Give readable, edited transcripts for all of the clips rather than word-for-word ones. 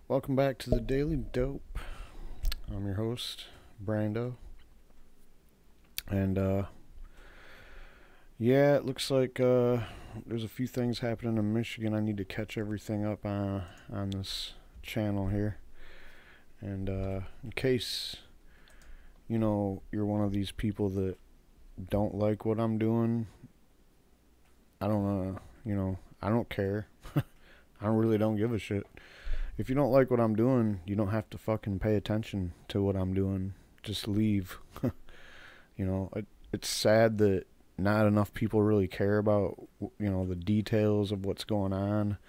Welcome back to the Daily Dope. I'm your host, Brando. And, yeah, it looks like there's a few things happening in Michigan. I need to catch everything up on this channel here. And in case, you're one of these people that don't like what I'm doing, I don't care. I really don't give a shit. If you don't like what I'm doing, you don't have to fucking pay attention to what I'm doing. Just leave. It's sad that not enough people really care about, the details of what's going on.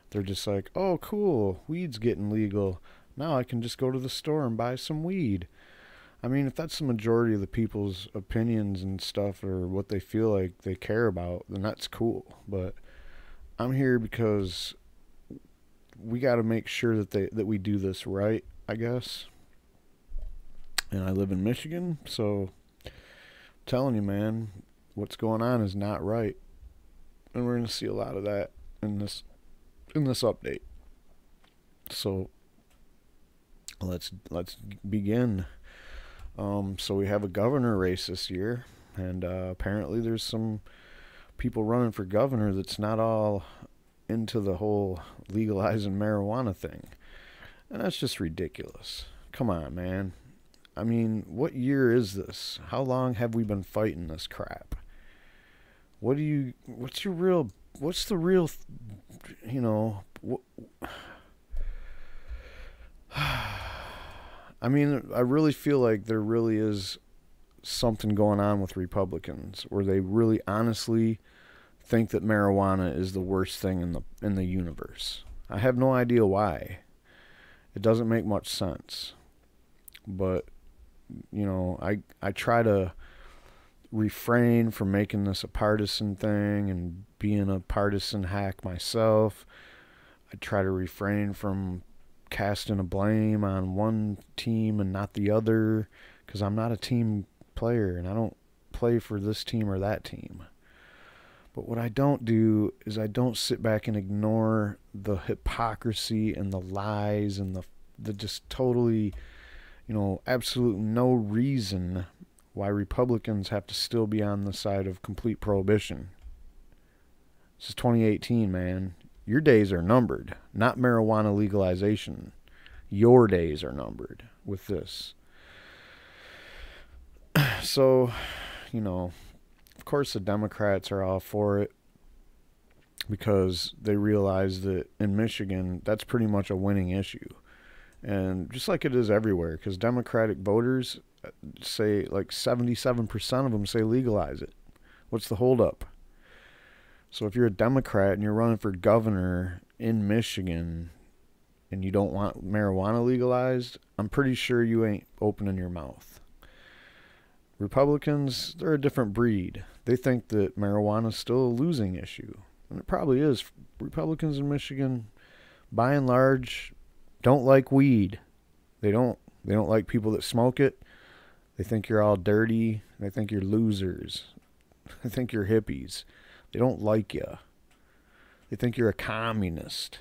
They're just like, oh, cool, weed's getting legal. Now I can just go to the store and buy some weed. I mean, if that's the majority of the people's opinions and stuff, or what they feel like they care about, then that's cool. But I'm here because we got to make sure that we do this right, I guess. And I live in Michigan, so I'm telling you, man, what's going on is not right. And we're going to see a lot of that in this update. So let's begin. So we have a governor race this year, and apparently there's some people running for governor that's not all into the whole legalizing marijuana thing. And that's just ridiculous. Come on, man. I mean, what year is this? How long have we been fighting this crap? What's the real, I mean, I really feel like there really is something going on with Republicans where they really honestly think that marijuana is the worst thing in the universe. I have no idea why. It doesn't make much sense. But I try to refrain from making this a partisan thing and being a partisan hack myself. I try to refrain from casting a blame on one team and not the other, because I'm not a team player and I don't play for this team or that team. But what I don't do is I don't sit back and ignore the hypocrisy and the lies and the just totally, absolute no reason why Republicans have to still be on the side of complete prohibition. This is 2018, man. Your days are numbered, not marijuana legalization. Your days are numbered with this. So, of course the Democrats are all for it because they realize that in Michigan, that's pretty much a winning issue. And just like it is everywhere, because Democratic voters say like 77% of them say legalize it. What's the holdup? So if you're a Democrat and you're running for governor in Michigan and you don't want marijuana legalized, I'm pretty sure you ain't opening your mouth. Republicans, they're a different breed. They think that marijuana is still a losing issue. And it probably is. Republicans in Michigan, by and large, don't like weed. They don't like people that smoke it. They think you're all dirty. They think you're losers. They think you're hippies. They don't like you. They think you're a communist.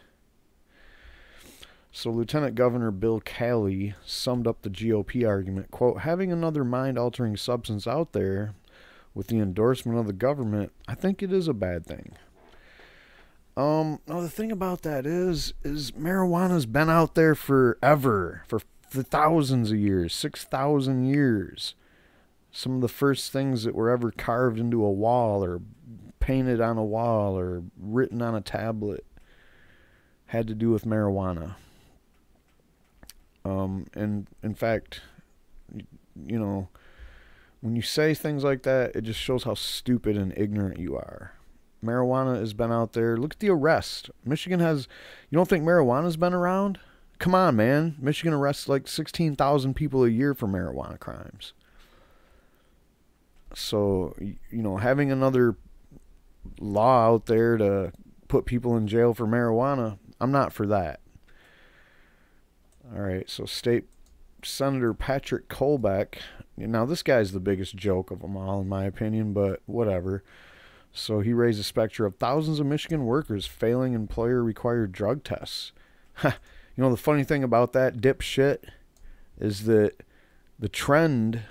So Lieutenant Governor Bill Cayley summed up the GOP argument, quote, having another mind-altering substance out there with the endorsement of the government, I think it is a bad thing. No, the thing about that is marijuana's been out there forever, for thousands of years, 6,000 years. Some of the first things that were ever carved into a wall or painted on a wall or written on a tablet had to do with marijuana. And in fact, when you say things like that, it just shows how stupid and ignorant you are. Marijuana has been out there. Look at the arrest. Michigan has, you don't think marijuana's been around? Come on, man. Michigan arrests like 16,000 people a year for marijuana crimes. So, having another law out there to put people in jail for marijuana, I'm not for that. All right, so State Senator Patrick Colbeck, now this guy's the biggest joke of them all in my opinion, but whatever. So he raised a specter of thousands of Michigan workers failing employer-required drug tests. You know, the funny thing about that dipshit is that the trend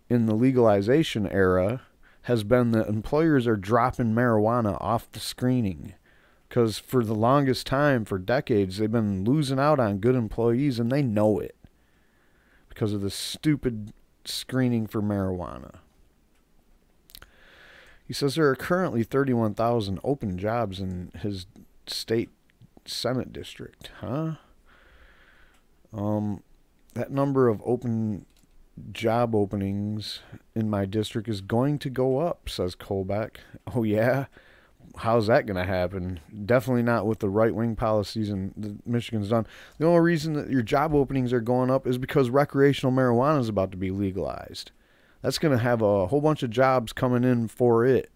in the legalization era has been that employers are dropping marijuana off the screening. Because for the longest time, for decades, they've been losing out on good employees, and they know it because of the stupid screening for marijuana. He says there are currently 31,000 open jobs in his state Senate district. Huh? That number of open job openings in my district is going to go up, says Colbeck. Oh, yeah? How's that going to happen? Definitely not with the right-wing policies that Michigan's done. The only reason that your job openings are going up is because recreational marijuana is about to be legalized. That's going to have a whole bunch of jobs coming in for it.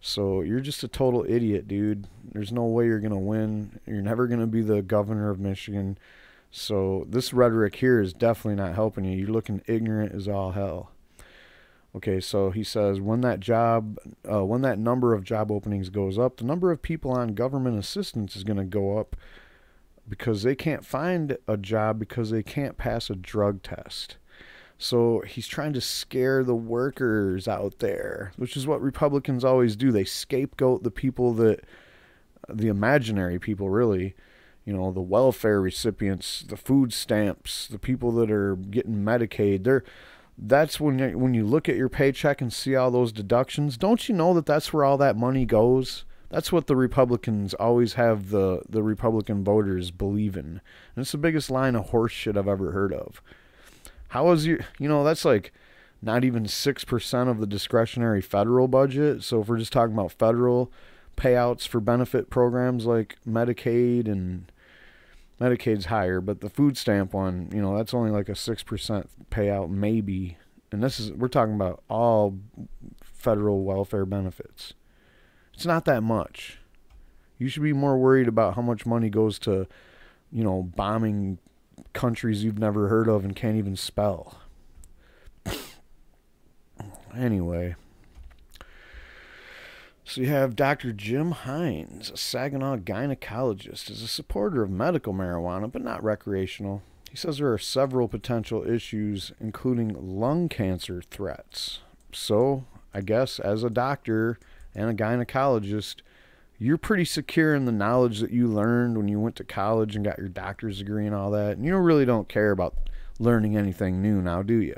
So you're just a total idiot, dude. There's no way you're going to win. You're never going to be the governor of Michigan. So this rhetoric here is definitely not helping you. You're looking ignorant as all hell. Okay, so he says when that number of job openings goes up, the number of people on government assistance is going to go up because they can't find a job because they can't pass a drug test. So he's trying to scare the workers out there, which is what Republicans always do. They scapegoat the people the imaginary people, really. You know, the welfare recipients, the food stamps, the people that are getting Medicaid. That's when you look at your paycheck and see all those deductions. Don't you know that that's where all that money goes? That's what the Republicans always have the Republican voters believe in. And it's the biggest line of horse shit I've ever heard of. How is that's like not even 6% of the discretionary federal budget. So if we're just talking about federal payouts for benefit programs like Medicaid, and Medicaid's higher, but the food stamp one, that's only like a 6% payout maybe. And we're talking about all federal welfare benefits. It's not that much. You should be more worried about how much money goes to, bombing countries you've never heard of and can't even spell. Anyway. So you have Dr. Jim Hines, a Saginaw gynecologist, is a supporter of medical marijuana, but not recreational. He says there are several potential issues, including lung cancer threats. So, I guess, as a doctor and a gynecologist, you're pretty secure in the knowledge that you learned when you went to college and got your doctor's degree and all that. And you really don't care about learning anything new now, do you?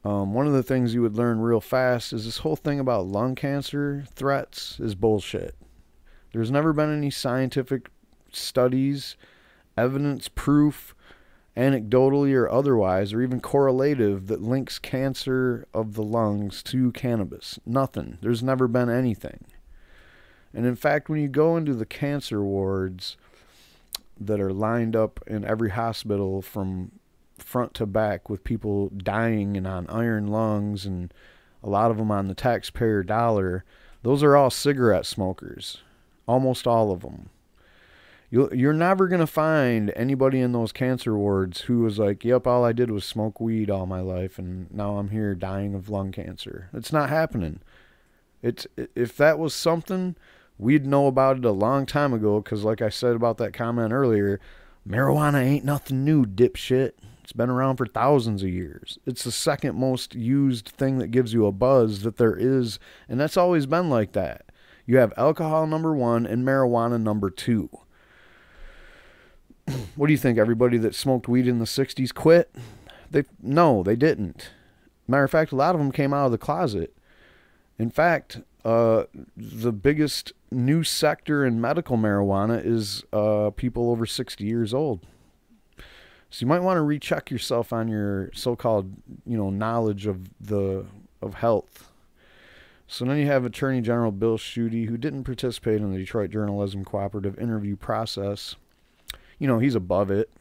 One of the things you would learn real fast is this whole thing about lung cancer threats is bullshit. There's never been any scientific studies, evidence, proof, anecdotally or otherwise, or even correlative that links cancer of the lungs to cannabis. Nothing. There's never been anything. And in fact, when you go into the cancer wards that are lined up in every hospital from front to back with people dying and on iron lungs, and a lot of them on the taxpayer dollar, those are all cigarette smokers. Almost all of them. You're never going to find anybody in those cancer wards who was like, yep, all I did was smoke weed all my life and now I'm here dying of lung cancer. It's not happening. If that was something, we'd know about it a long time ago, because like I said about that comment earlier, marijuana ain't nothing new, dipshit. It's been around for thousands of years. It's the second most used thing that gives you a buzz that there is, and that's always been like that. You have alcohol number 1 and marijuana number 2. What do you think? Everybody that smoked weed in the 60s quit? No, they didn't. Matter of fact, a lot of them came out of the closet. In fact, the biggest new sector in medical marijuana is people over 60 years old. So you might want to recheck yourself on your so-called, knowledge of health. So then you have Attorney General Bill Schuette, who didn't participate in the Detroit Journalism Cooperative interview process. He's above it.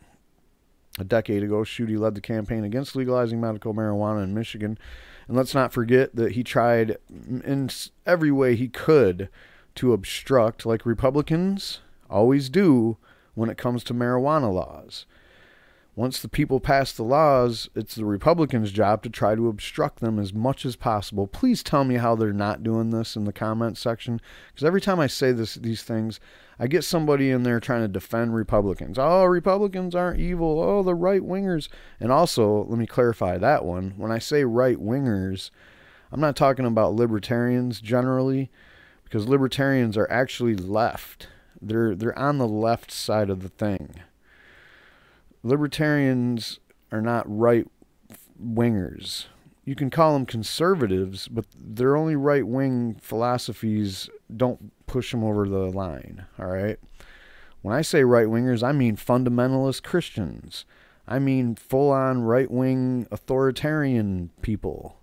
A decade ago, Schuette led the campaign against legalizing medical marijuana in Michigan. And let's not forget that he tried in every way he could to obstruct, like Republicans always do when it comes to marijuana laws. Once the people pass the laws, it's the Republicans' job to try to obstruct them as much as possible. Please tell me how they're not doing this in the comment section, because every time I say these things, I get somebody in there trying to defend Republicans. Oh, Republicans aren't evil. Oh, the right-wingers. And also, let me clarify that one. When I say right-wingers, I'm not talking about libertarians generally, because libertarians are actually left. They're on the left side of the thing. Libertarians are not right-wingers. You can call them conservatives, but their only right-wing philosophies don't push them over the line, all right? When I say right-wingers, I mean fundamentalist Christians. I mean full-on right-wing authoritarian people,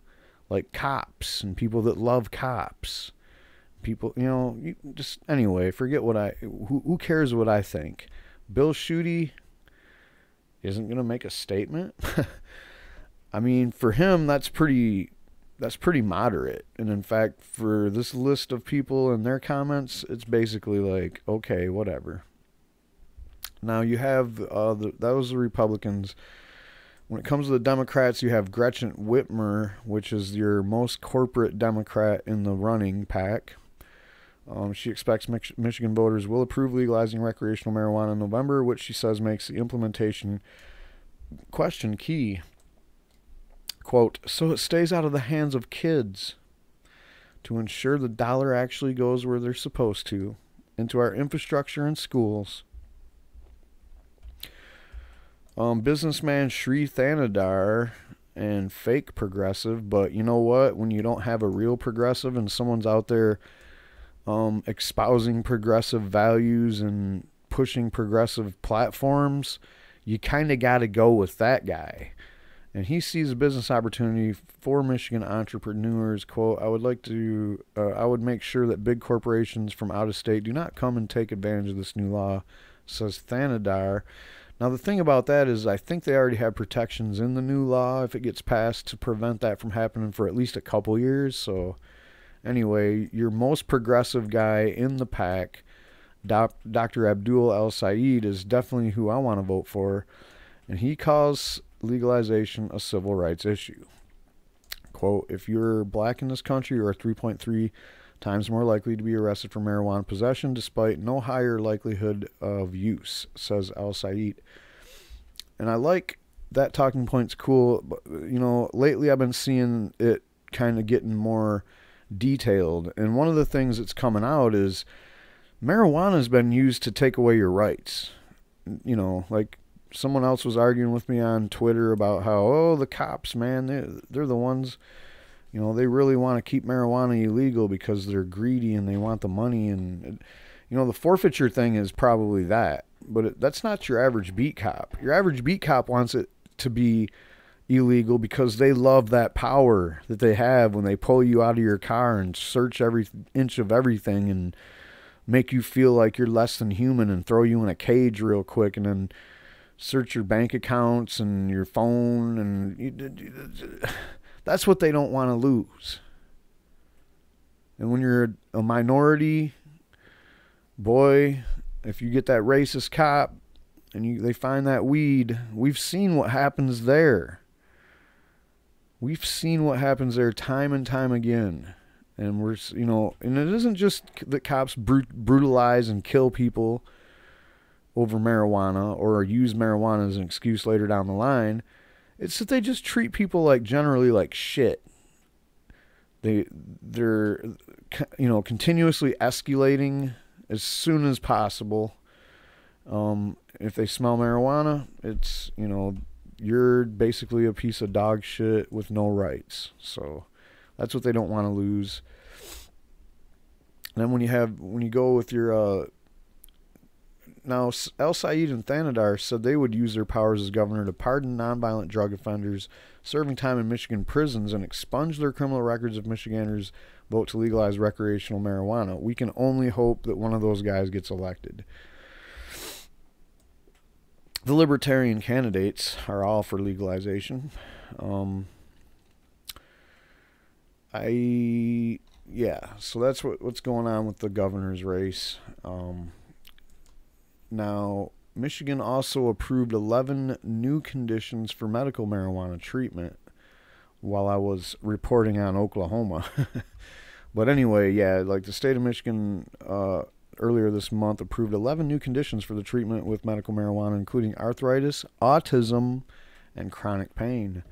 like cops and people that love cops. People, just, anyway, forget what who cares what I think? Bill Schuette isn't going to make a statement. I mean, for him, that's pretty moderate. And in fact, for this list of people and their comments, it's basically like, okay, whatever. Now you have those are Republicans. When it comes to the Democrats, you have Gretchen Whitmer, which is your most corporate Democrat in the running pack. She expects Michigan voters will approve legalizing recreational marijuana in November, which she says makes the implementation question key. Quote, so it stays out of the hands of kids to ensure the dollar actually goes where they're supposed to, into our infrastructure and schools. Businessman Sri Thanadar and fake progressive, but you know what? When you don't have a real progressive and someone's out there espousing progressive values and pushing progressive platforms, you kind of got to go with that guy. And he sees a business opportunity for Michigan entrepreneurs. Quote, I would make sure that big corporations from out of state do not come and take advantage of this new law, says Thanadar. Now, the thing about that is I think they already have protections in the new law if it gets passed to prevent that from happening for at least a couple years. So anyway, your most progressive guy in the pack, Dr. Abdul El-Sayed, is definitely who I want to vote for. And he calls legalization a civil rights issue. Quote, if you're black in this country, you are 3.3 times more likely to be arrested for marijuana possession despite no higher likelihood of use, says El-Sayed. And I like that talking point's cool, but lately I've been seeing it kind of getting more detailed. And one of the things that's coming out is marijuana has been used to take away your rights. Like someone else was arguing with me on Twitter about how, the cops, man, they're the ones, they really want to keep marijuana illegal because they're greedy and they want the money. And, the forfeiture thing is probably that. But that's not your average beat cop. Your average beat cop wants it to be illegal because they love that power that they have when they pull you out of your car and search every inch of everything and make you feel like you're less than human and throw you in a cage real quick and then search your bank accounts and your phone. And that's what they don't want to lose. And when you're a minority, boy, if you get that racist cop and they find that weed, we've seen what happens there. We've seen what happens there time and time again. And and it isn't just that cops brutalize and kill people over marijuana or use marijuana as an excuse later down the line. It's that they just treat people generally like shit. They're continuously escalating as soon as possible. If they smell marijuana, it's, you're basically a piece of dog shit with no rights. So that's what they don't want to lose. And then when you go with your, now El-Sayed and Thanadar said they would use their powers as governor to pardon nonviolent drug offenders serving time in Michigan prisons and expunge their criminal records if Michiganders vote to legalize recreational marijuana. We can only hope that one of those guys gets elected. The libertarian candidates are all for legalization. So that's what's going on with the governor's race. Now, Michigan also approved 11 new conditions for medical marijuana treatment while I was reporting on Oklahoma. But anyway, yeah, like the state of Michigan earlier this month approved 11 new conditions for the treatment with medical marijuana, including arthritis, autism, and chronic pain.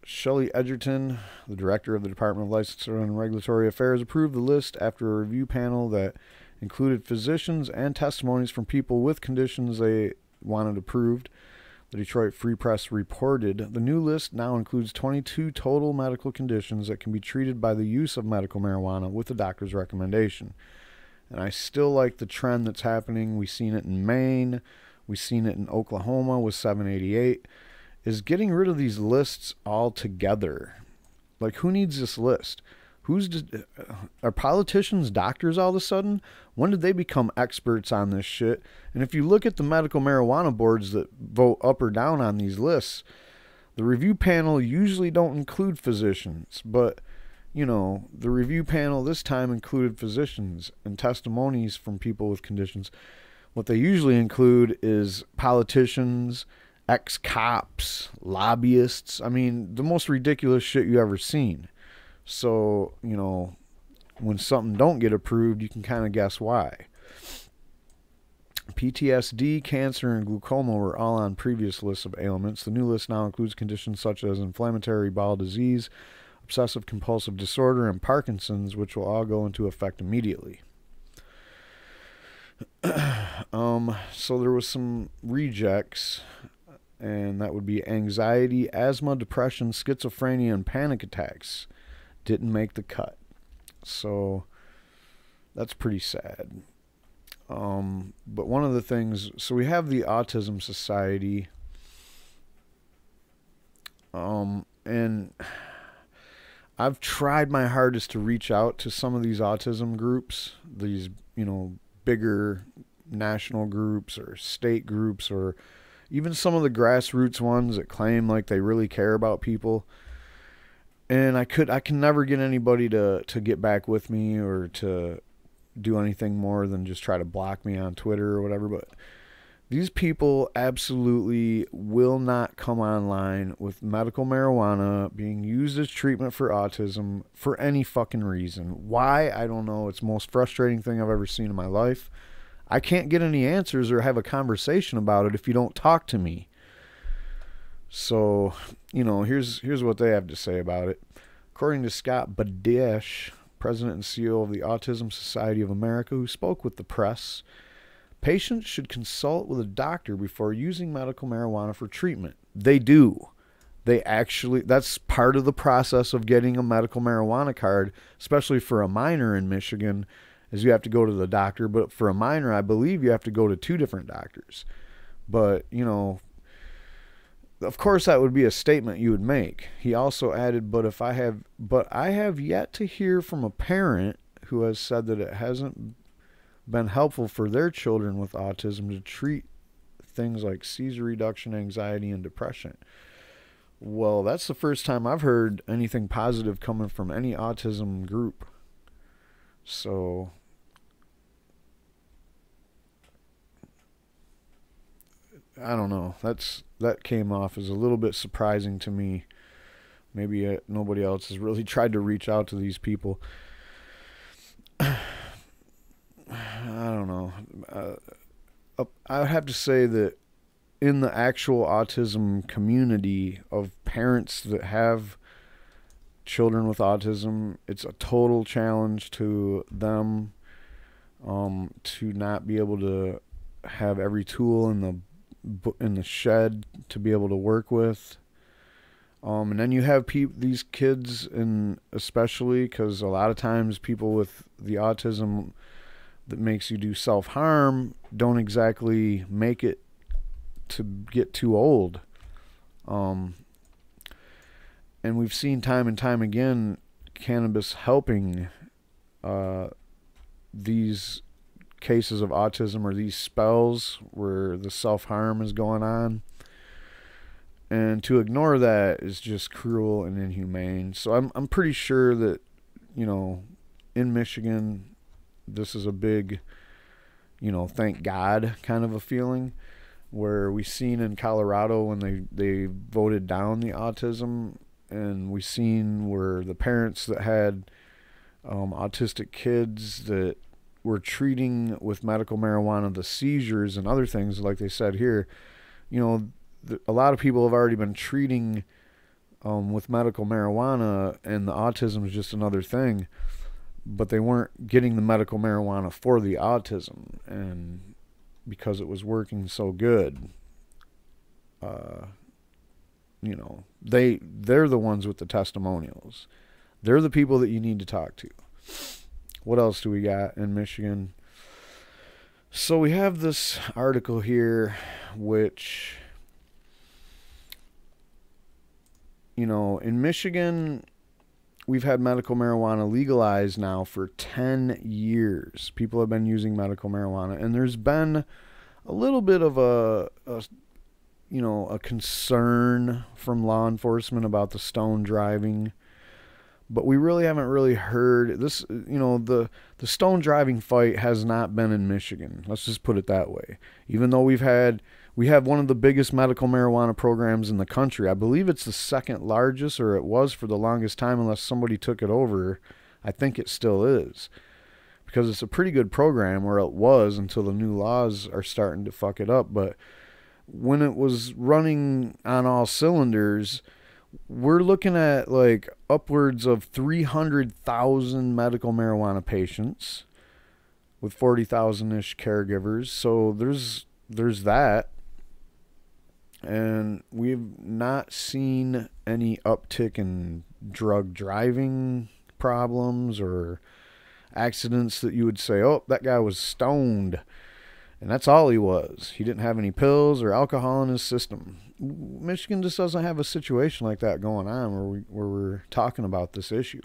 Shelley Edgerton, the director of the Department of Licensing and Regulatory Affairs, approved the list after a review panel that included physicians and testimonies from people with conditions they wanted approved. The Detroit Free Press reported the new list now includes 22 total medical conditions that can be treated by the use of medical marijuana with a doctor's recommendation. And I still like the trend that's happening. We've seen it in Maine. We've seen it in Oklahoma with 788. Is getting rid of these lists altogether. Like, who needs this list? Are politicians doctors all of a sudden? When did they become experts on this shit? And if you look at the medical marijuana boards that vote up or down on these lists, the review panel usually don't include physicians, but you know, the review panel this time included physicians and testimonies from people with conditions. What they usually include is politicians, ex-cops, lobbyists. I mean, the most ridiculous shit you ever seen. So, you know, when something don't get approved, you can kind of guess why. PTSD, cancer, and glaucoma were all on previous lists of ailments. The new list now includes conditions such as inflammatory bowel disease, obsessive compulsive disorder, and Parkinson's, which will all go into effect immediately. So there was some rejects, and that would be anxiety, asthma, depression, schizophrenia, and panic attacks. Didn't make the cut. So that's pretty sad. But one of the things, so we have the Autism Society, and I've tried my hardest to reach out to some of these autism groups, these, you know, bigger national groups or state groups, or even some of the grassroots ones that claim like they really care about people. And I can never get anybody to get back with me or to do anything more than just try to block me on Twitter or whatever. But these people absolutely will not come online with medical marijuana being used as treatment for autism for any fucking reason. Why? I don't know. It's the most frustrating thing I've ever seen in my life. I can't get any answers or have a conversation about it if you don't talk to me. So, you know, here's what they have to say about it. According to Scott Badesh, president and CEO of the Autism Society of America, who spoke with the press, patients should consult with a doctor before using medical marijuana for treatment. They do. They actually, that's part of the process of getting a medical marijuana card, especially for a minor in Michigan, is you have to go to the doctor. But for a minor, I believe you have to go to 2 different doctors. But, you know, of course that would be a statement you would make. He also added, but I have yet to hear from a parent who has said that it hasn't been helpful for their children with autism to treat things like seizure reduction, anxiety, and depression. Well, that's the first time I've heard anything positive coming from any autism group. So I don't know. That came off as a little bit surprising to me. Maybe nobody else has really tried to reach out to these people. I don't know. I would have to say that in the actual autism community of parents that have children with autism, it's a total challenge to them to not be able to have every tool in the shed to be able to work with. And then you have these kids, and especially because a lot of times people with the autism that makes you do self-harm don't exactly make it to get too old. And we've seen time and time again cannabis helping these cases of autism, or these spells where the self-harm is going on. And to ignore that is just cruel and inhumane. So I'm pretty sure that, you know, in Michigan, this is a big, thank God kind of a feeling, where we seen in Colorado when they voted down the autism, and we seen where the parents that had autistic kids that were treating with medical marijuana the seizures and other things, like they said here, a lot of people have already been treating with medical marijuana, and the autism is just another thing, but they weren't getting the medical marijuana for the autism, and because it was working so good, they're the ones with the testimonials. They're the people that you need to talk to. What else do we got in Michigan? So we have this article here, which, in Michigan, we've had medical marijuana legalized now for 10 years. People have been using medical marijuana, and there's been a little bit of a concern from law enforcement about the stone driving, but we really haven't heard this. The stone driving fight has not been in Michigan. Let's just put it that way. Even though we have one of the biggest medical marijuana programs in the country. I believe it's the second largest, or it was for the longest time, unless somebody took it over. I think it still is, because it's a pretty good program, or it was until the new laws are starting to fuck it up. But when it was running on all cylinders, we're looking at like upwards of 300,000 medical marijuana patients with 40,000-ish caregivers. So there's that. And we've not seen any uptick in drug driving problems or accidents that you would say, oh, that guy was stoned. And that's all he was. He didn't have any pills or alcohol in his system. Michigan just doesn't have a situation like that going on where we're talking about this issue.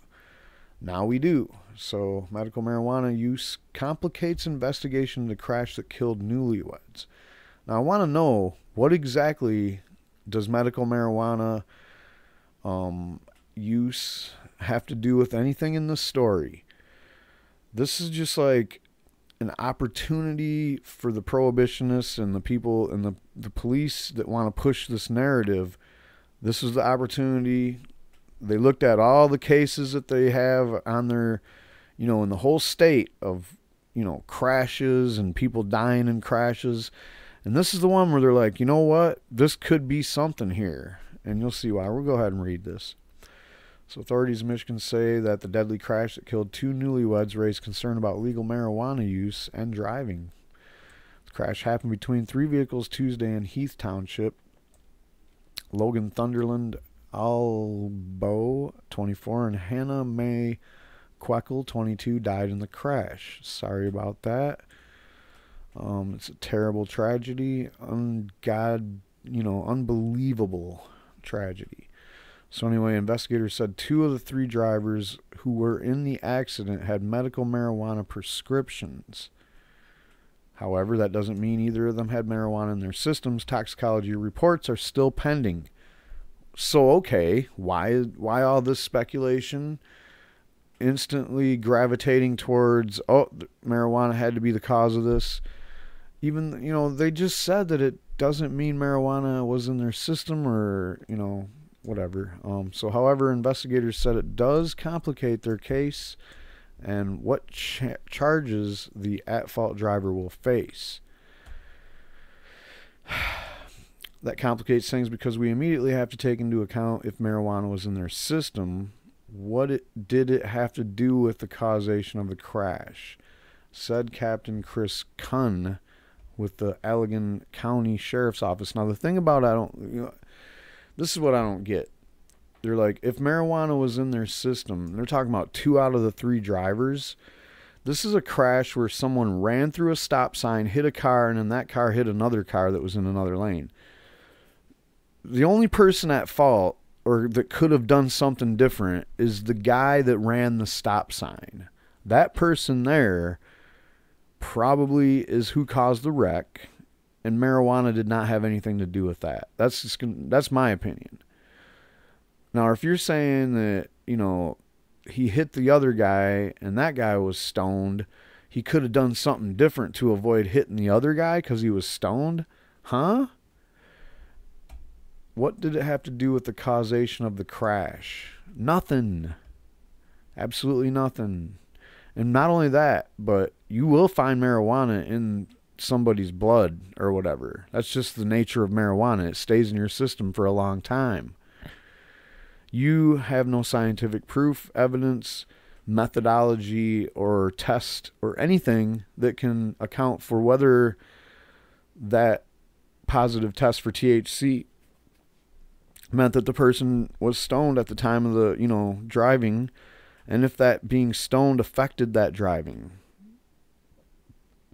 Now we do. So medical marijuana use complicates investigation of the crash that killed newlyweds. Now I want to know, what exactly does medical marijuana use have to do with anything in this story? This is just like an opportunity for the prohibitionists and the people and the police that want to push this narrative. This is the opportunity. They looked at all the cases that they have on their, in the whole state of, crashes and people dying in crashes. And this is the one where they're like, you know what? This could be something here. And you'll see why. We'll go ahead and read this. So authorities in Michigan say that the deadly crash that killed 2 newlyweds raised concern about legal marijuana use and driving. The crash happened between 3 vehicles Tuesday in Heath Township. Logan Thunderland Albo, 24, and Hannah Mae Queckle, 22, died in the crash. Sorry about that. It's a terrible tragedy. Unbelievable tragedy. So anyway, investigators said 2 of the 3 drivers who were in the accident had medical marijuana prescriptions. However, that doesn't mean either of them had marijuana in their systems. Toxicology reports are still pending. So, okay, why all this speculation? Instantly gravitating towards, marijuana had to be the cause of this. Even, they just said that it doesn't mean marijuana was in their system, or, whatever. So, however, investigators said it does complicate their case and what charges the at-fault driver will face. That complicates things because we immediately have to take into account if marijuana was in their system. Did it have to do with the causation of the crash? Said Captain Chris Kunn with the Allegan County Sheriff's Office. Now, the thing about this is what I don't get. They're like, if marijuana was in their system, they're talking about 2 out of the 3 drivers. This is a crash where someone ran through a stop sign, hit a car, and then that car hit another car that was in another lane. The only person at fault, or that could have done something different, is the guy that ran the stop sign. That person there probably is who caused the wreck, and marijuana did not have anything to do with that. That's my opinion. Now, if you're saying that, he hit the other guy and that guy was stoned, he could have done something different to avoid hitting the other guy because he was stoned? Huh? What did it have to do with the causation of the crash? Nothing. Absolutely nothing. And not only that, but you will find marijuana in somebody's blood or whatever. That's just the nature of marijuana. It stays in your system for a long time. You have no scientific proof, evidence, methodology, or test or anything that can account for whether that positive test for THC meant that the person was stoned at the time of the, driving, and if that being stoned affected that driving.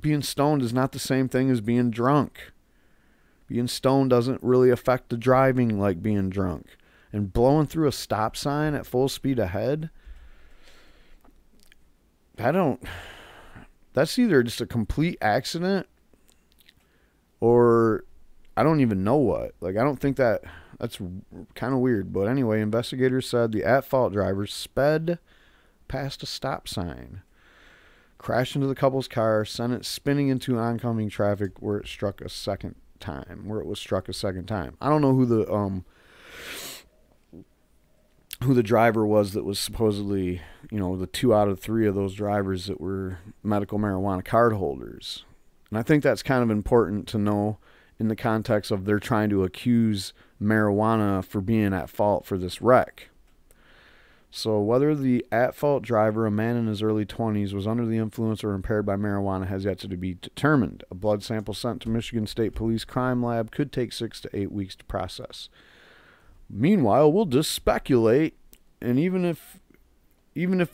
Being stoned is not the same thing as being drunk. Being stoned doesn't really affect the driving like being drunk. And blowing through a stop sign at full speed ahead, that's either just a complete accident or I don't even know what. Like, I don't think that's kind of weird. But anyway, investigators said the at-fault driver sped past a stop sign, crashed into the couple's car, sent it spinning into oncoming traffic where it was struck a second time. I don't know who the driver was that was supposedly, the 2 out of 3 of those drivers that were medical marijuana card holders. And I think that's kind of important to know in the context of they're trying to accuse marijuana for being at fault for this wreck. So whether the at-fault driver, a man in his early 20s, was under the influence or impaired by marijuana has yet to be determined. A blood sample sent to Michigan State Police Crime Lab could take 6 to 8 weeks to process. Meanwhile, we'll just speculate, and even if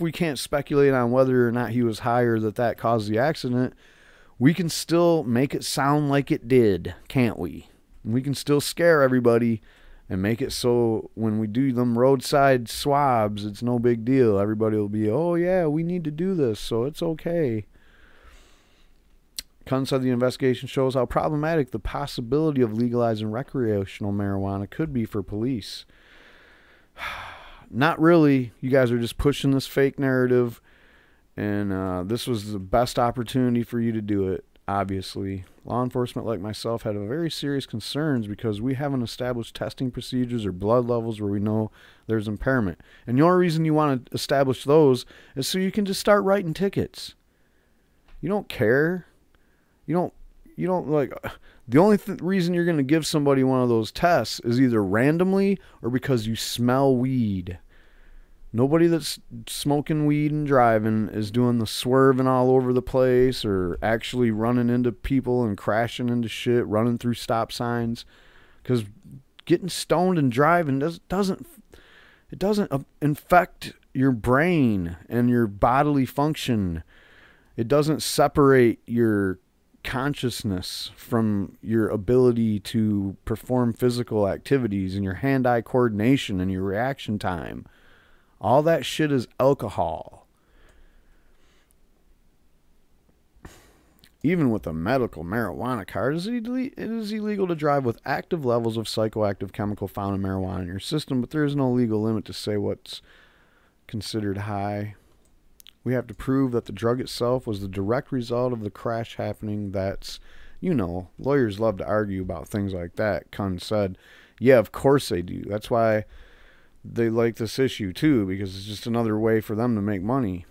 we can't speculate on whether or not he was high or that caused the accident, we can still make it sound like it did, can't we? We can still scare everybody and make it so when we do them roadside swabs, it's no big deal. Everybody will be, oh yeah, we need to do this, so it's okay. Kunz said the investigation shows how problematic the possibility of legalizing recreational marijuana could be for police. Not really. You guys are just pushing this fake narrative, and this was the best opportunity for you to do it, obviously. Law enforcement like myself had very serious concerns because we haven't established testing procedures or blood levels where we know there's impairment. And the only reason you want to establish those is so you can just start writing tickets. You don't care. You don't like, the only reason you're going to give somebody one of those tests is either randomly or because you smell weed. Nobody that's smoking weed and driving is doing the swerving all over the place or actually running into people and crashing into shit, running through stop signs. Because getting stoned and driving doesn't infect your brain and your bodily function. It doesn't separate your consciousness from your ability to perform physical activities and your hand-eye coordination and your reaction time. All that shit is alcohol. Even with a medical marijuana card, it is illegal to drive with active levels of psychoactive chemical found in marijuana in your system, but there is no legal limit to say what's considered high. We have to prove that the drug itself was the direct result of the crash happening. That's, lawyers love to argue about things like that. Kunz said, yeah, of course they do. That's why they like this issue too, because it's just another way for them to make money.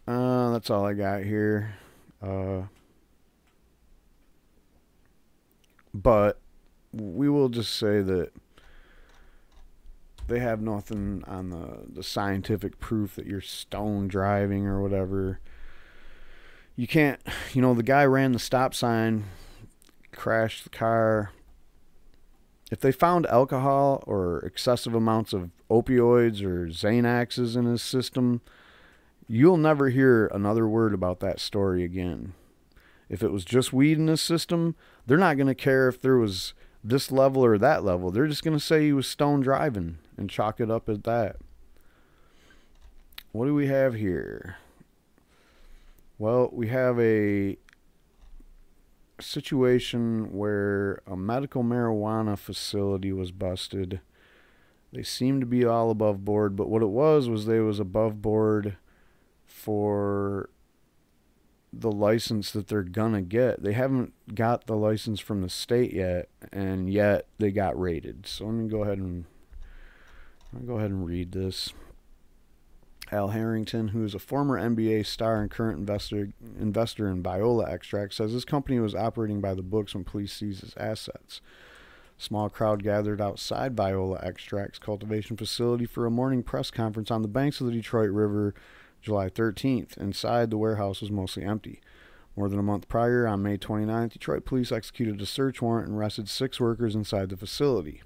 That's all I got here. But we will just say that they have nothing on the scientific proof that you're stone driving or whatever. You can't, the guy ran the stop sign, crashed the car. If they found alcohol or excessive amounts of opioids or Xanaxes in his system, you'll never hear another word about that story again. If it was just weed in his system, they're not going to care if there was this level or that level. They're just going to say he was stone driving and chalk it up as that. What do we have here? Well, we have a situation where a medical marijuana facility was busted They seem to be all above board, but what it was they was above board for the license that they're gonna get. They haven't got the license from the state yet, and yet they got raided. So let me go ahead and read this. Al Harrington, who is a former NBA star and current investor in Viola extract, says his company was operating by the books when police seized his assets. A small crowd gathered outside Viola Extract's cultivation facility for a morning press conference on the banks of the Detroit River July 13th. Inside, the warehouse was mostly empty. More than a month prior, on May 29th, Detroit police executed a search warrant and arrested 6 workers inside the facility.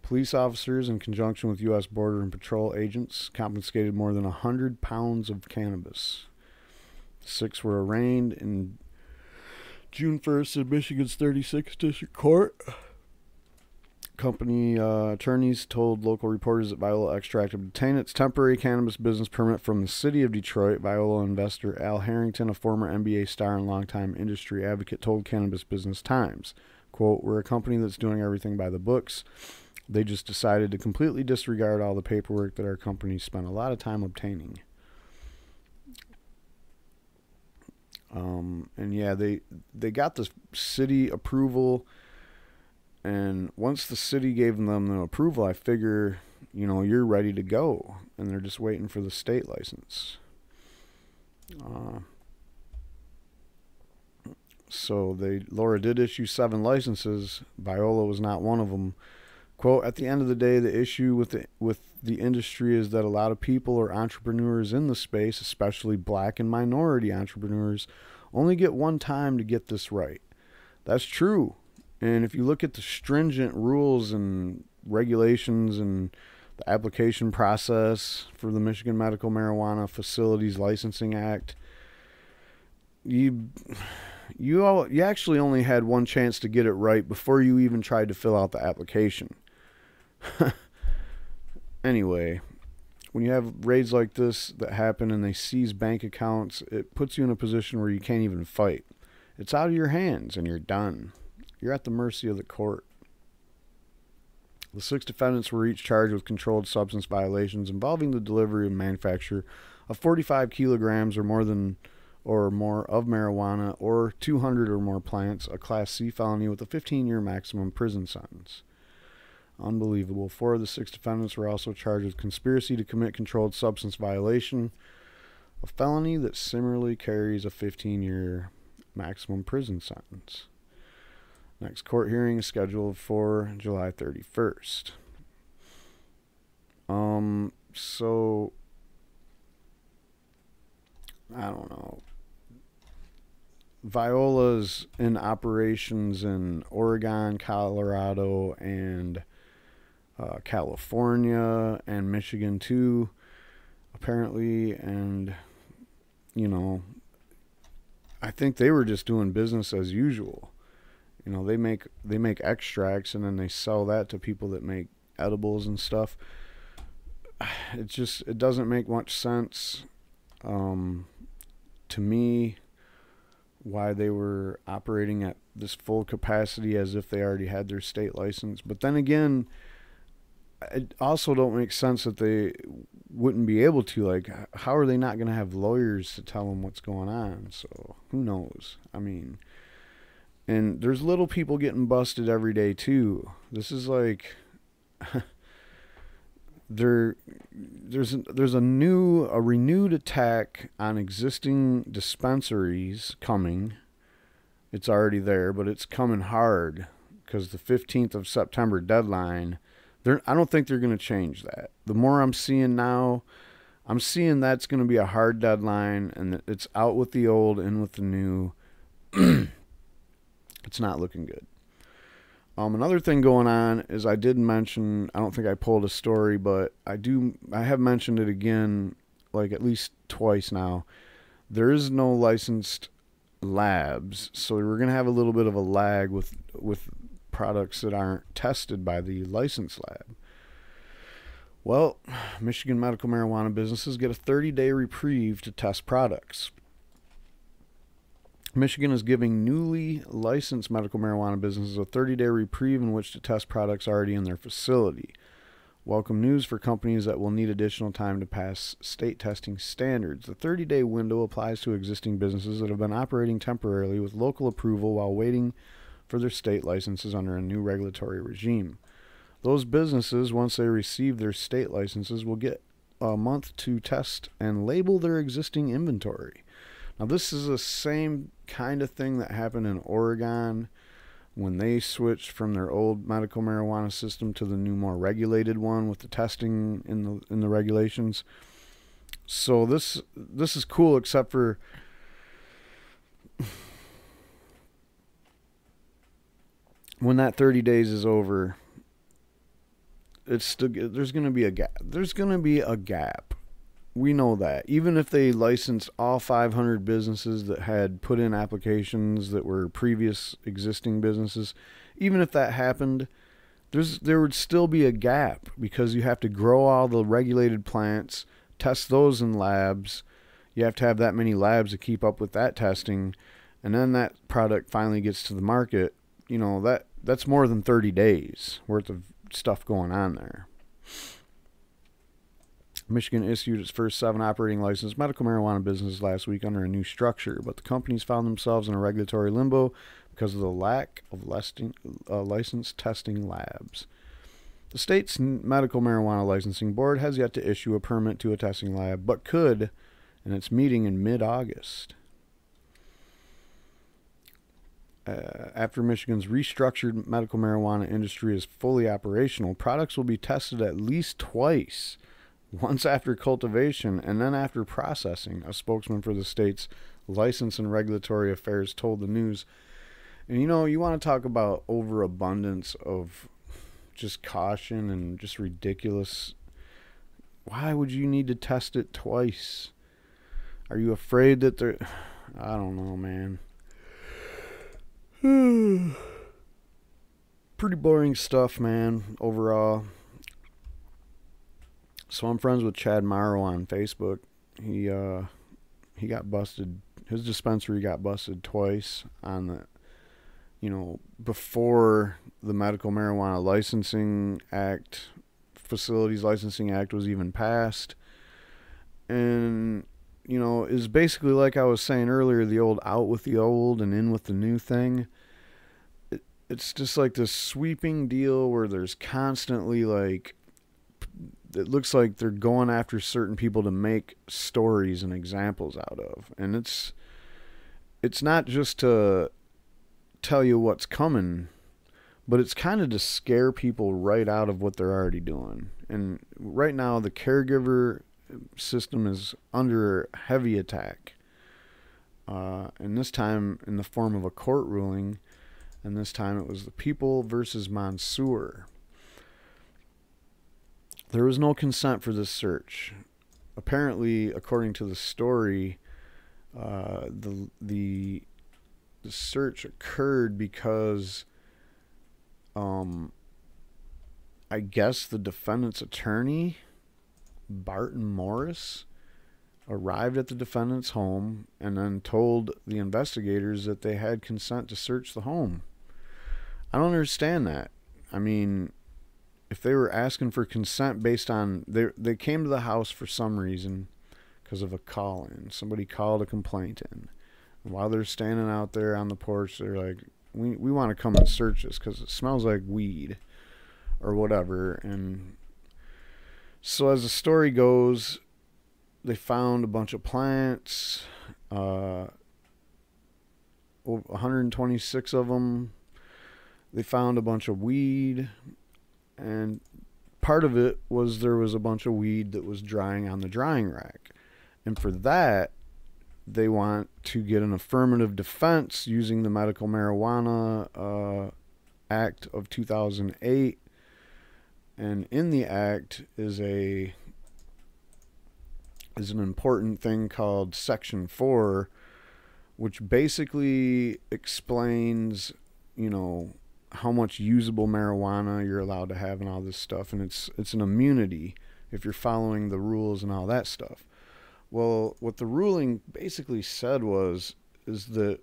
Police officers, in conjunction with U.S. Border and Patrol agents, confiscated more than 100 pounds of cannabis. 6 were arraigned in June 1st in Michigan's 36th District Court. Company attorneys told local reporters that Viola Extract had obtained its temporary cannabis business permit from the city of Detroit. Viola investor Al Harrington, a former NBA star and longtime industry advocate, told Cannabis Business Times, quote, "We're a company that's doing everything by the books. They just decided to completely disregard all the paperwork that our company spent a lot of time obtaining." And yeah, they got the city approval, and once the city gave them the approval, I figure, you know, you're ready to go, and they're just waiting for the state license. So LARA did issue 7 licenses. Viola was not one of them. Quote, "At the end of the day, the issue with the industry is that a lot of people or entrepreneurs in the space, especially black and minority entrepreneurs, only get one time to get this right." That's true. And if you look at the stringent rules and regulations and the application process for the Michigan Medical Marijuana Facilities Licensing Act, you actually only had one chance to get it right before you even tried to fill out the application. Anyway, when you have raids like this that happen and they seize bank accounts, it puts you in a position where you can't even fight. It's out of your hands and you're done. You're at the mercy of the court. The 6 defendants were each charged with controlled substance violations involving the delivery and manufacture of 45 kilograms or more of marijuana, or 200 or more plants, a Class C felony with a 15-year maximum prison sentence. Unbelievable. 4 of the 6 defendants were also charged with conspiracy to commit controlled substance violation, a felony that similarly carries a 15-year maximum prison sentence. Next court hearing is scheduled for July 31st. So I don't know. Viola's in operations in Oregon, Colorado, and California, and Michigan too, apparently. And, you know, I think they were just doing business as usual. You know, they make extracts and then they sell that to people that make edibles and stuff. It doesn't make much sense to me why they were operating at this full capacity as if they already had their state license. But then again, it also don't make sense that they wouldn't be able to. Like, how are they not going to have lawyers to tell them what's going on? So who knows? I mean, and there's little people getting busted every day too. This is like there's a renewed attack on existing dispensaries coming. It's already there, but it's coming hard because the 15th of September deadline, I don't think they're going to change that. The more I'm seeing now, I'm seeing that's going to be a hard deadline, and it's out with the old, in with the new. It's not looking good. Another thing going on is, I did mention, I don't think I pulled a story, but I have mentioned it again, like at least twice now. There is no licensed labs, so we're going to have a little bit of a lag with products that aren't tested by the licensed lab. Well, Michigan medical marijuana businesses get a 30-day reprieve to test products. Michigan is giving newly licensed medical marijuana businesses a 30-day reprieve in which to test products already in their facility. Welcome news for companies that will need additional time to pass state testing standards. The 30-day window applies to existing businesses that have been operating temporarily with local approval while waiting for their state licenses under a new regulatory regime. Those businesses, once they receive their state licenses, will get a month to test and label their existing inventory. Now, this is the same kind of thing that happened in Oregon when they switched from their old medical marijuana system to the new, more regulated one with the testing in the regulations. So this is cool, except for when that 30 days is over, it's still, there's going to be a gap. There's going to be a gap. We know that. Even if they licensed all 500 businesses that had put in applications that were previous existing businesses, even if that happened, there would still be a gap because you have to grow all the regulated plants, test those in labs. You have to have that many labs to keep up with that testing, and then that product finally gets to the market. You know, that's more than 30 days worth of stuff going on there. Michigan issued its first 7 operating licensed medical marijuana businesses last week under a new structure, but the companies found themselves in a regulatory limbo because of the lack of licensed testing labs. The state's medical marijuana licensing board has yet to issue a permit to a testing lab, but could in its meeting in mid-August. After Michigan's restructured medical marijuana industry is fully operational, products will be tested at least twice, once after cultivation and then after processing, a spokesman for the state's License and Regulatory Affairs told the news. And you know, you want to talk about overabundance of just caution and just ridiculous. Why would you need to test it twice? Are you afraid that they're... I don't know, man. Pretty boring stuff, man, overall. So I'm friends with Chad Morrow on Facebook. He got busted. His dispensary got busted twice on the, you know, before the Medical Marijuana Licensing Act, Facilities Licensing Act was even passed. And, you know, is basically like I was saying earlier, the old out with the old and in with the new thing. It's just like this sweeping deal where there's constantly like, it looks like they're going after certain people to make stories and examples out of. And it's not just to tell you what's coming, but it's kind of to scare people right out of what they're already doing. And right now the caregiver system is under heavy attack. And this time in the form of a court ruling, and this time it was the People versus Mansour. There was no consent for this search. Apparently, according to the story, the search occurred because I guess the defendant's attorney, Barton Morris, arrived at the defendant's home and then told the investigators that they had consent to search the home. I don't understand that. I mean, if they were asking for consent based on... They came to the house for some reason because of a call-in. Somebody called a complaint in. And while they're standing out there on the porch, they're like, we want to come and search this because it smells like weed or whatever. And so as the story goes, they found a bunch of plants, 126 of them. They found a bunch of weed, and part of it was there was a bunch of weed that was drying on the drying rack. And for that, they want to get an affirmative defense using the Medical Marijuana Act of 2008. And in the act is an important thing called Section 4, which basically explains, you know, how much usable marijuana you're allowed to have and all this stuff. And it's an immunity if you're following the rules and all that stuff. Well, what the ruling basically said is that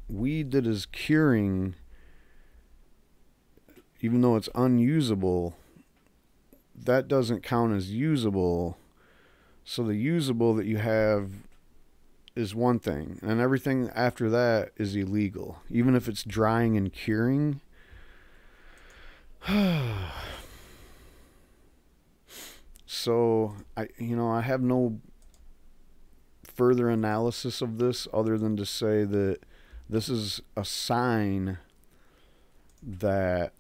weed that is curing, even though it's unusable, that doesn't count as usable. So the usable that you have is one thing, and everything after that is illegal, even if it's drying and curing. So I have no further analysis of this other than to say that this is a sign that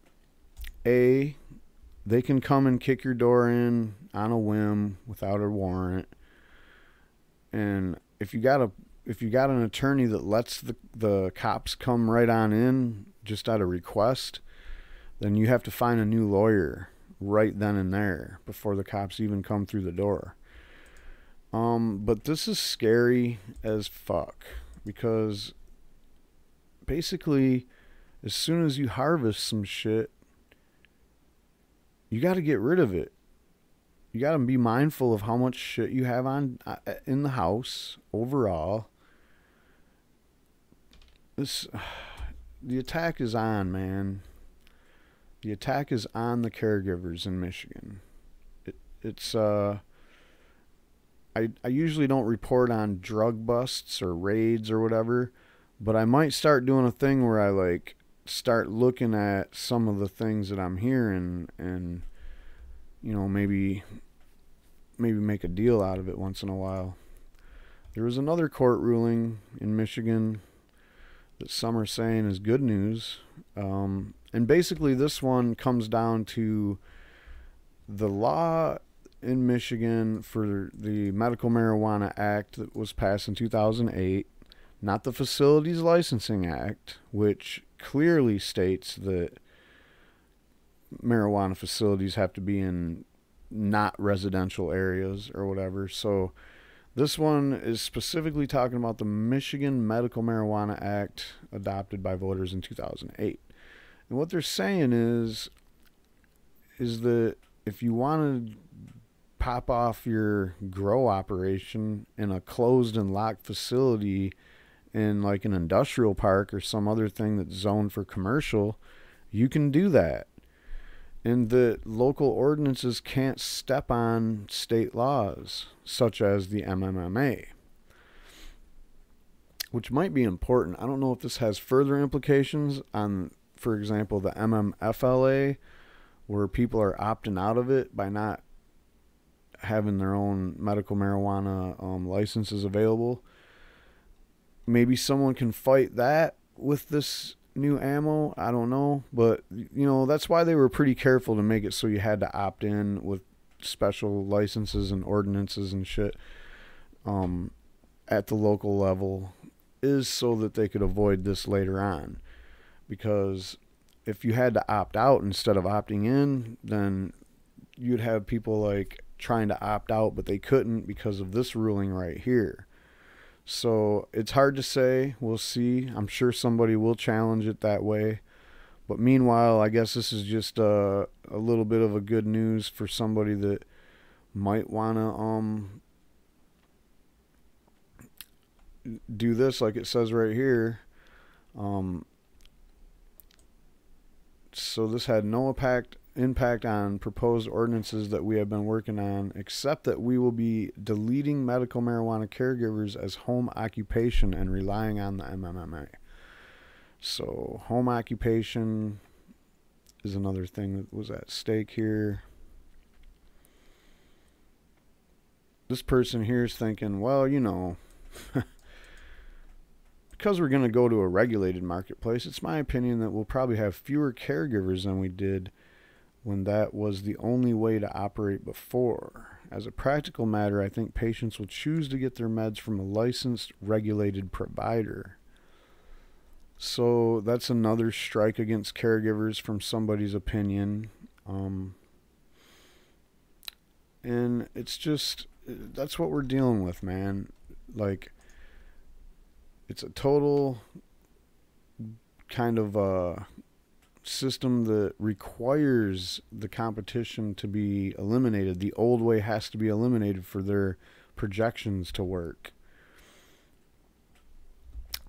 they can come and kick your door in on a whim without a warrant. And if you got an attorney that lets the cops come right on in just out of request, then you have to find a new lawyer right then and there before the cops even come through the door. But this is scary as fuck, because basically as soon as you harvest some shit, you got to get rid of it. You got to be mindful of how much shit you have on in the house overall. The attack is on, man. The attack is on the caregivers in Michigan. I usually don't report on drug busts or raids or whatever, but I might start doing a thing where I start looking at some of the things that I'm hearing and maybe make a deal out of it once in a while. There was another court ruling in Michigan that some are saying is good news. And basically this one comes down to the law in Michigan for the Medical Marijuana Act that was passed in 2008, not the Facilities Licensing Act, which clearly states that marijuana facilities have to be in not residential areas or whatever. So this one is specifically talking about the Michigan Medical Marijuana Act adopted by voters in 2008. And what they're saying is that if you want to pop off your grow operation in a closed and locked facility in like an industrial park or some other thing that's zoned for commercial, you can do that. And the local ordinances can't step on state laws, such as the MMMA, which might be important. I don't know if this has further implications on, for example, the MMFLA, where people are opting out of it by not having their own medical marijuana licenses available. Maybe someone can fight that with this new ammo. I don't know, but that's why they were pretty careful to make it so you had to opt in with special licenses and ordinances and shit at the local level, is so that they could avoid this later on. Because if you had to opt out instead of opting in, then you'd have people trying to opt out, but they couldn't because of this ruling right here. So it's hard to say. We'll see. I'm sure somebody will challenge it that way. But meanwhile, I guess this is just a little bit of a good news for somebody that might want to do this, like it says right here. So this had no impact on proposed ordinances that we have been working on, except that we will be deleting medical marijuana caregivers as home occupation and relying on the MMMA. So home occupation is another thing that was at stake here. This person here is thinking, well, because we're going to go to a regulated marketplace, it's my opinion that we'll probably have fewer caregivers than we did when that was the only way to operate before. As a practical matter, I think patients will choose to get their meds from a licensed, regulated provider. So that's another strike against caregivers from somebody's opinion. And it's just, that's what we're dealing with, man. It's a total kind of system that requires the competition to be eliminated. The old way has to be eliminated for their projections to work.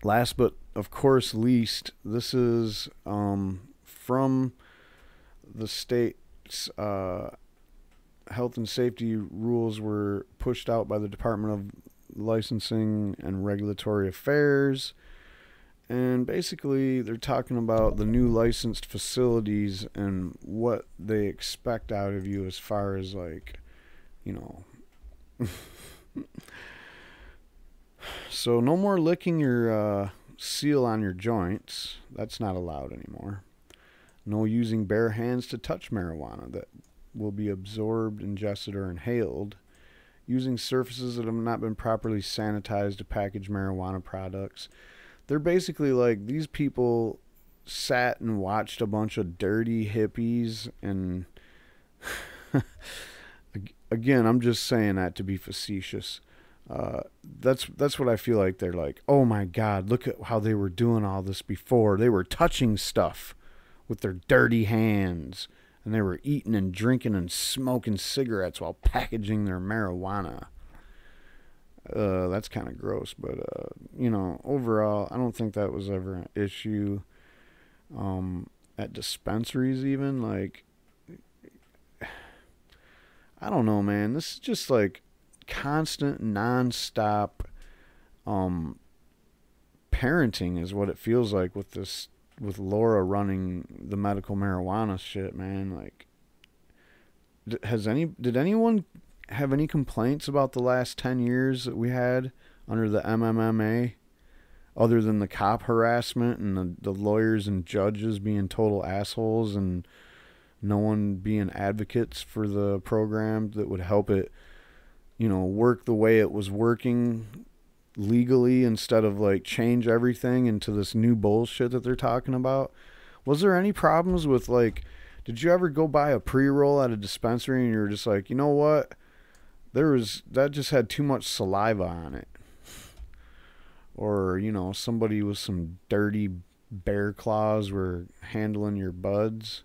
Last but of course least, this is from the state's health and safety rules were pushed out by the Department of Licensing and Regulatory Affairs. And basically, they're talking about the new licensed facilities and what they expect out of you as far as, like, you know. So, no more licking your seal on your joints. That's not allowed anymore. No using bare hands to touch marijuana that will be absorbed, ingested, or inhaled. Using surfaces that have not been properly sanitized to package marijuana products. They're basically like, these people sat and watched a bunch of dirty hippies, and again, I'm just saying that to be facetious. That's what I feel like. They're like, oh my God, look at how they were doing all this before. They were touching stuff with their dirty hands, and they were eating and drinking and smoking cigarettes while packaging their marijuana. That's kind of gross, but you know, overall, I don't think that was ever an issue. At dispensaries, even, like, I don't know, man. This is just like constant, non-stop parenting is what it feels like with this, with LARA running the medical marijuana shit, man. Like, did anyone have any complaints about the last 10 years that we had under the MMMA, other than the cop harassment and the lawyers and judges being total assholes and no one being advocates for the program that would help it, you know, work the way it was working legally, instead of like change everything into this new bullshit that they're talking about? Was there any problems with, like, did you ever go buy a pre-roll at a dispensary and you're just like, you know what? That just had too much saliva on it. Or, you know, somebody with some dirty bear claws were handling your buds.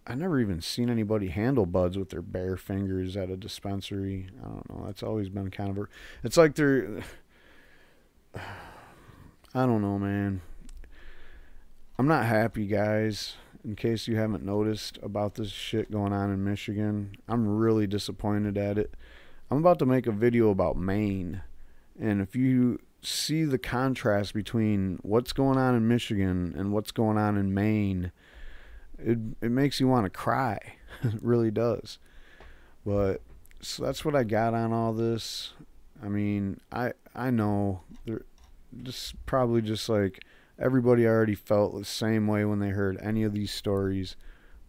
I never even seen anybody handle buds with their bare fingers at a dispensary. I don't know. That's always been kind of it's like they're, I don't know, man. I'm not happy, guys. In case you haven't noticed about this shit going on in Michigan, I'm really disappointed at it. I'm about to make a video about Maine, and if you see the contrast between what's going on in Michigan and what's going on in Maine, it makes you want to cry. It really does. But so that's what I got on all this. I mean, I know they're just probably just like everybody already felt the same way when they heard any of these stories,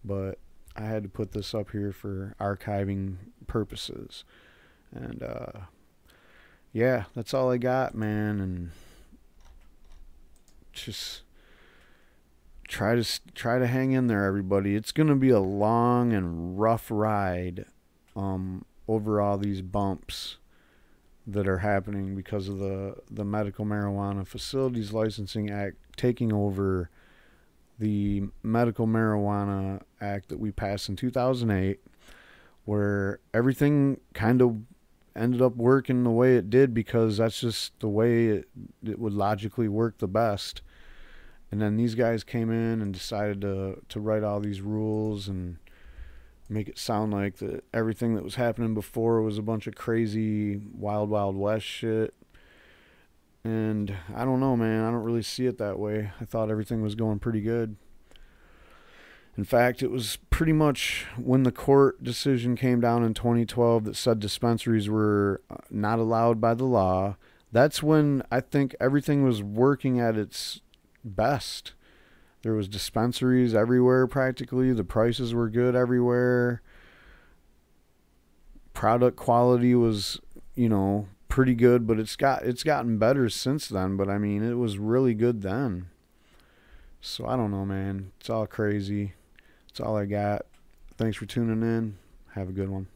but I had to put this up here for archiving purposes. And yeah, that's all I got, man. And just try to hang in there, everybody. It's gonna be a long and rough ride over all these bumps that are happening because of the Medical Marijuana Facilities Licensing Act taking over the Medical Marijuana Act that we passed in 2008, where everything kind of ended up working the way it did because that's just the way it would logically work the best. And then these guys came in and decided to write all these rules and make it sound like that everything that was happening before was a bunch of crazy wild west shit. And I don't know, man. I don't really see it that way. I thought everything was going pretty good. In fact, it was pretty much when the court decision came down in 2012 that said dispensaries were not allowed by the law. That's when I think everything was working at its best. There was dispensaries everywhere practically. The prices were good everywhere. Product quality was, you know, pretty good, but it's gotten better since then, but I mean, it was really good then. So I don't know, man. It's all crazy. That's all I got. Thanks for tuning in. Have a good one.